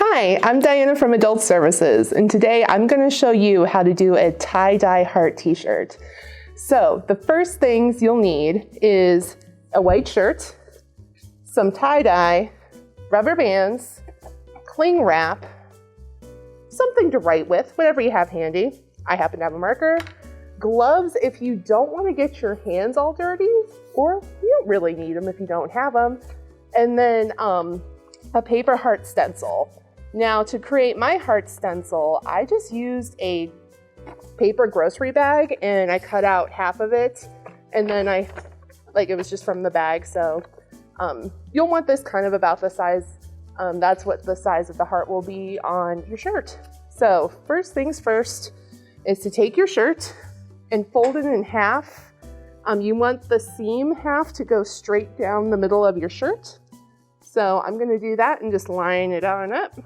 Hi, I'm Diana from Adult Services, and today I'm going to show you how to do a tie-dye heart t-shirt. So the first things you'll need is a white shirt, some tie-dye, rubber bands, cling wrap, something to write with, whatever you have handy. I happen to have a marker, gloves if you don't want to get your hands all dirty, or you don't really need them if you don't have them, and then a paper heart stencil. Now to create my heart stencil, I just used a paper grocery bag and I cut out half of it, and then it was just from the bag. So you'll want this kind of about the size, that's what the size of the heart will be on your shirt. So first things first is to take your shirt and fold it in half. You want the seam half to go straight down the middle of your shirt. So I'm going to do that and just line it on up.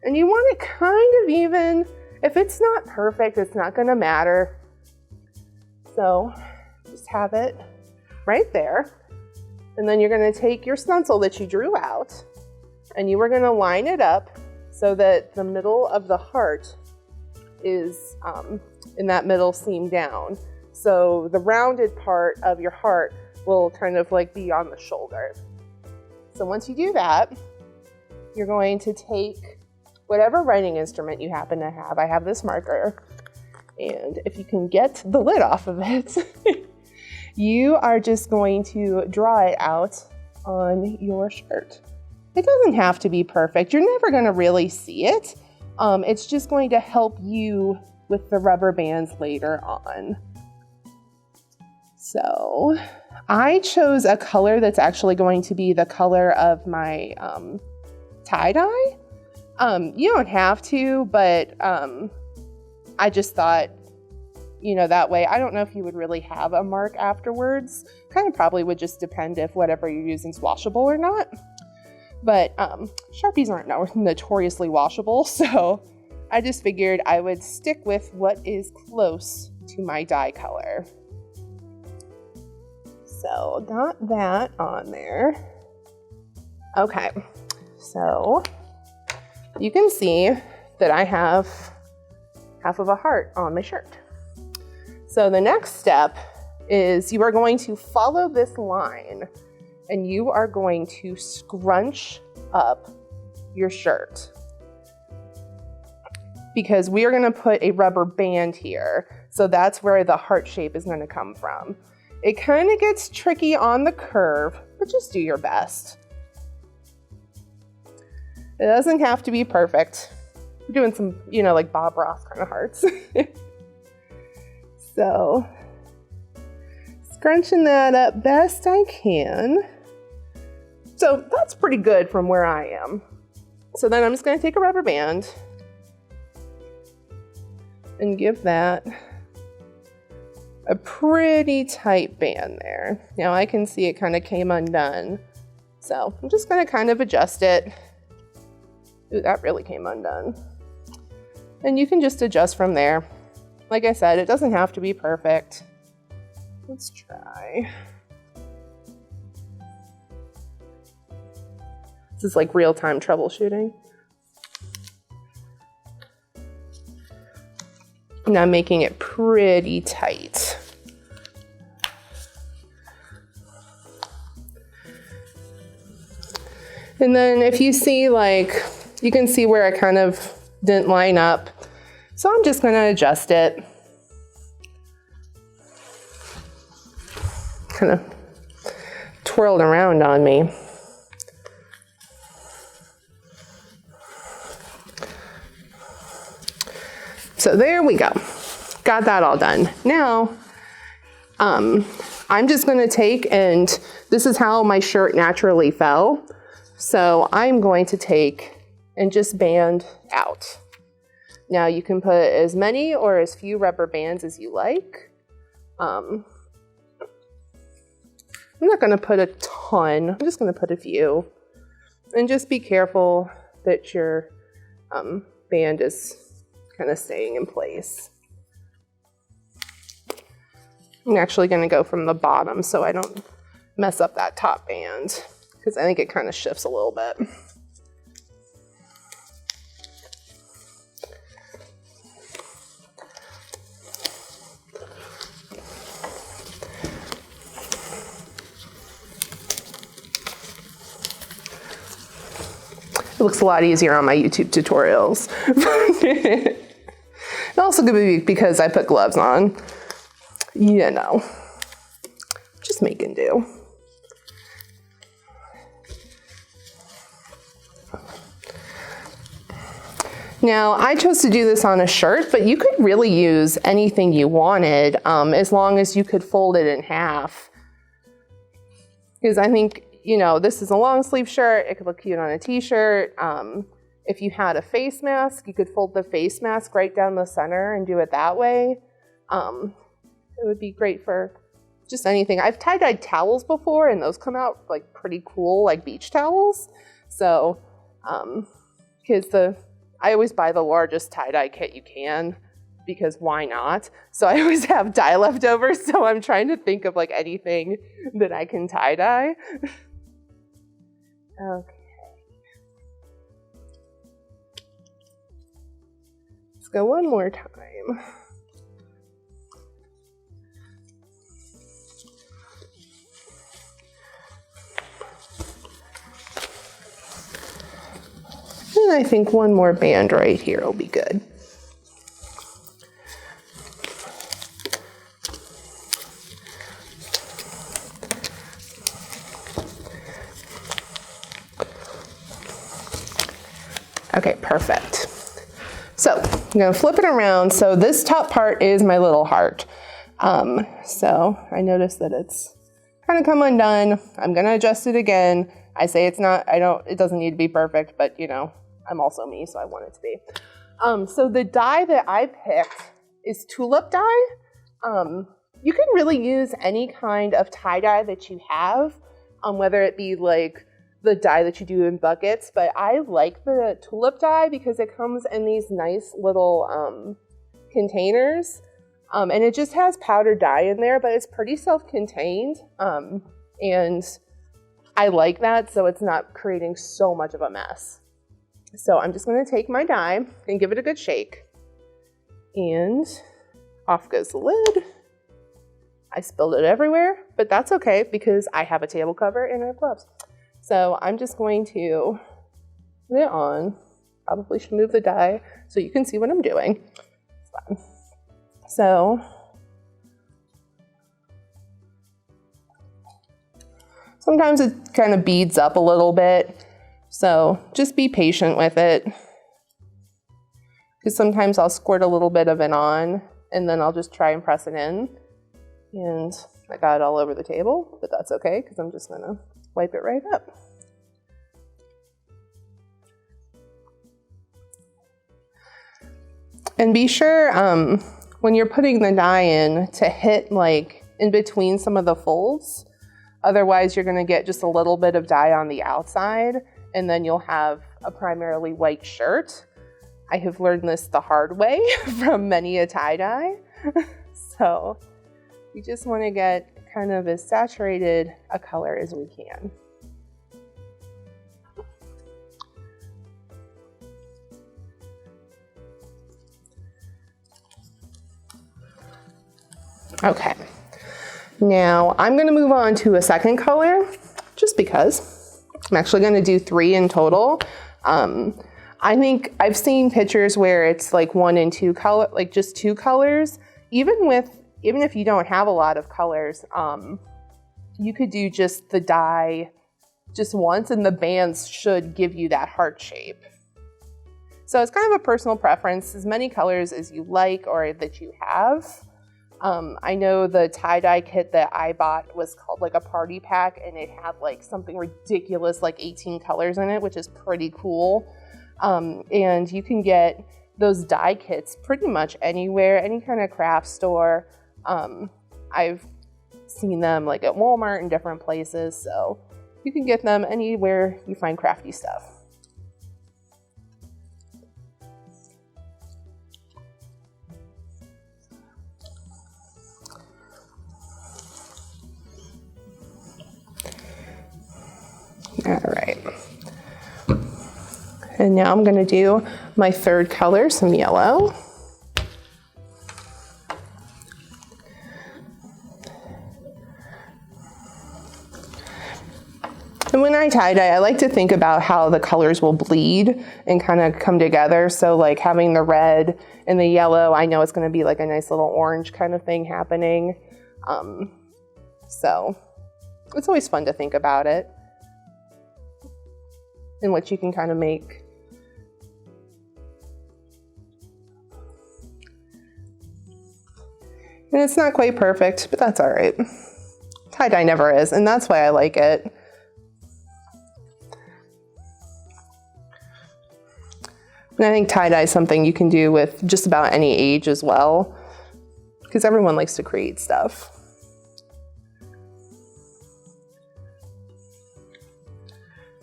And you want it kind of even. If it's not perfect, it's not going to matter. So just have it right there. And then you're going to take your stencil that you drew out and you are going to line it up so that the middle of the heart is in that middle seam down. So the rounded part of your heart will kind of like be on the shoulder. So once you do that, you're going to take whatever writing instrument you happen to have. I have this marker, and if you can get the lid off of it, you are just going to draw it out on your shirt. It doesn't have to be perfect. You're never going to really see it. It's just going to help you with the rubber bands later on. So I chose a color that's actually going to be the color of my tie-dye. You don't have to, but I just thought, that way. I don't know if you would really have a mark afterwards. Kind of probably would just depend if whatever you're using is washable or not. But Sharpies aren't notoriously washable, so I just figured I would stick with what is close to my dye color. So got that on there. Okay, so you can see that I have half of a heart on my shirt. So the next step is you are going to follow this line and you are going to scrunch up your shirt, because we are going to put a rubber band here. So that's where the heart shape is going to come from. It kind of gets tricky on the curve, but just do your best. It doesn't have to be perfect. We're doing some, like Bob Ross kind of hearts. So, scrunching that up best I can. So that's pretty good from where I am. So then I'm just going to take a rubber band and give that a pretty tight band there. Now I can see it kind of came undone. So I'm just going to kind of adjust it. Ooh, that really came undone. And you can just adjust from there. Like I said, it doesn't have to be perfect. Let's try. This is like real-time troubleshooting. And I'm making it pretty tight. And then if you see, you can see where I kind of didn't line up. So I'm just going to adjust it. Kind of twirled around on me. So there we go. Got that all done. Now, I'm just going to take, and this is how my shirt naturally fell. So I'm going to take and just band out. Now you can put as many or as few rubber bands as you like. I'm not going to put a ton. I'm just going to put a few. And just be careful that your band is kind of staying in place. I'm actually going to go from the bottom so I don't mess up that top band, because I think it kind of shifts a little bit. looks a lot easier on my YouTube tutorials. It also could be because I put gloves on. You know, just making do. Now, I chose to do this on a shirt, but you could really use anything you wanted as long as you could fold it in half. Because I think, you know, this is a long sleeve shirt. It could look cute on a t-shirt. If you had a face mask, you could fold the face mask right down the center and do it that way. It would be great for just anything. I've tie-dyed towels before, and those come out like pretty cool, like beach towels. So, because I always buy the largest tie-dye kit you can, because why not? So I always have dye left over, so I'm trying to think of like anything that I can tie-dye. Okay. Let's go one more time. And I think one more band right here will be good. Okay, perfect. So I'm gonna flip it around. So this top part is my little heart. So I noticed that it's kind of come undone. I'm gonna adjust it again. I say it's not, it doesn't need to be perfect, but you know, I'm also me, so I want it to be. So the dye that I picked is tulip dye. You can really use any kind of tie dye that you have, whether it be like the dye that you do in buckets, but I like the tulip dye because it comes in these nice little containers, and it just has powdered dye in there, but it's pretty self-contained, and I like that, so it's not creating so much of a mess. So I'm just going to take my dye and give it a good shake, and off goes the lid. I spilled it everywhere, but that's okay because I have a table cover and I have gloves. So I'm just going to put it on. Probably should move the dye so you can see what I'm doing. So sometimes it kind of beads up a little bit. So just be patient with it. Because sometimes I'll squirt a little bit of it on and then I'll just try and press it in. And I got it all over the table, but that's okay because I'm just gonna wipe it right up. And be sure when you're putting the dye in to hit like in between some of the folds. Otherwise you're gonna get just a little bit of dye on the outside and then you'll have a primarily white shirt. I have learned this the hard way from many a tie-dye. So we just want to get kind of as saturated a color as we can. Okay, now I'm going to move on to a second color just because. I'm actually going to do 3 in total. I think I've seen pictures where it's like 1 and 2 color, like just 2 colors. Even if you don't have a lot of colors, you could do just the dye just once and the bands should give you that heart shape. So it's kind of a personal preference, as many colors as you like or that you have. I know the tie-dye kit that I bought was called like a party pack and it had like something ridiculous like 18 colors in it, which is pretty cool. And you can get those dye kits pretty much anywhere, any kind of craft store. I've seen them like at Walmart and different places, so you can get them anywhere you find crafty stuff. All right. And now I'm going to do my third color, some yellow. And when I tie-dye, I like to think about how the colors will bleed and kind of come together. So like having the red and the yellow, I know it's going to be like a nice little orange kind of thing happening. So it's always fun to think about it and what you can kind of make. And it's not quite perfect, but that's all right. Tie-dye never is, and that's why I like it. And I think tie-dye is something you can do with just about any age as well, because everyone likes to create stuff.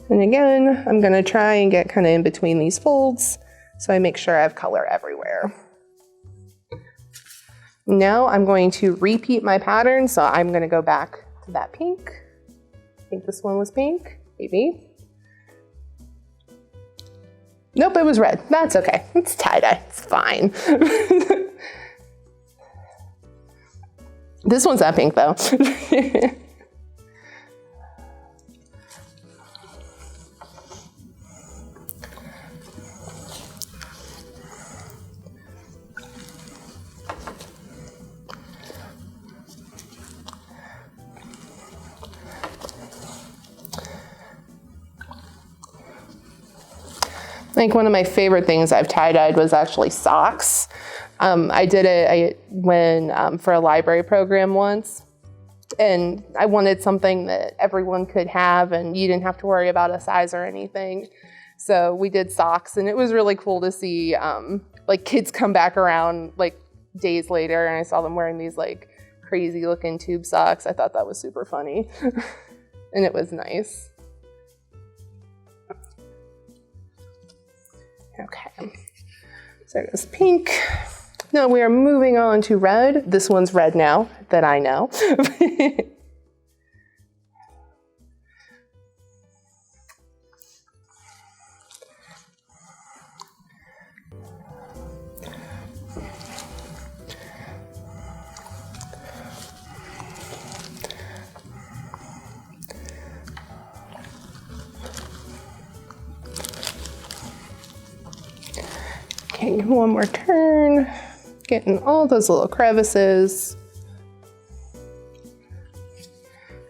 And again, I'm gonna try and get kind of in between these folds so I make sure I have color everywhere. Now I'm going to repeat my pattern, so I'm gonna go back to that pink. I think this one was pink, maybe. Nope, it was red. That's okay. It's tie-dye. It's fine. This one's not pink though. I think one of my favorite things I've tie-dyed was actually socks. I did it for a library program once, and I wanted something that everyone could have and you didn't have to worry about a size or anything. So we did socks, and it was really cool to see like kids come back around like days later, and I saw them wearing these like crazy looking tube socks. I thought that was super funny and it was nice. Okay, so there's pink. Now we are moving on to red. This one's red now that I know. Okay, one more turn, getting all those little crevices.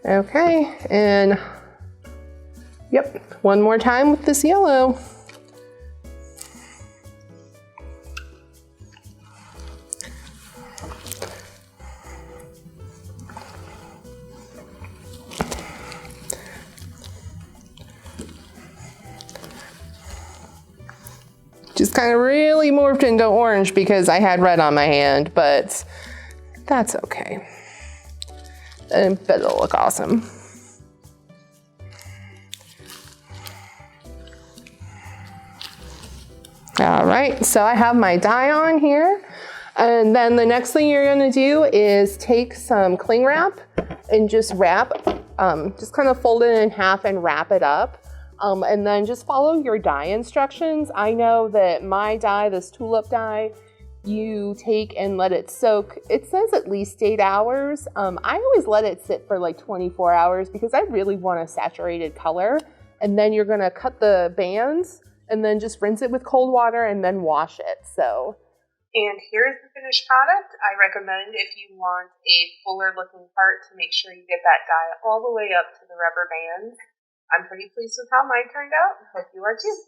Okay, and yep, one more time with this yellow. Just kind of really morphed into orange because I had red on my hand, but that's okay. I bet it'll look awesome. All right, so I have my dye on here. And then the next thing you're gonna do is take some cling wrap and just wrap, just kind of fold it in half and wrap it up. And then just follow your dye instructions. I know that my dye, this tulip dye, you take and let it soak. It says at least 8 hours. I always let it sit for like 24 hours because I really want a saturated color. And then you're gonna cut the bands and then just rinse it with cold water and then wash it, so. And here's the finished product. I recommend if you want a fuller looking part to make sure you get that dye all the way up to the rubber bands. I'm pretty pleased with how mine turned out. Hope you are too.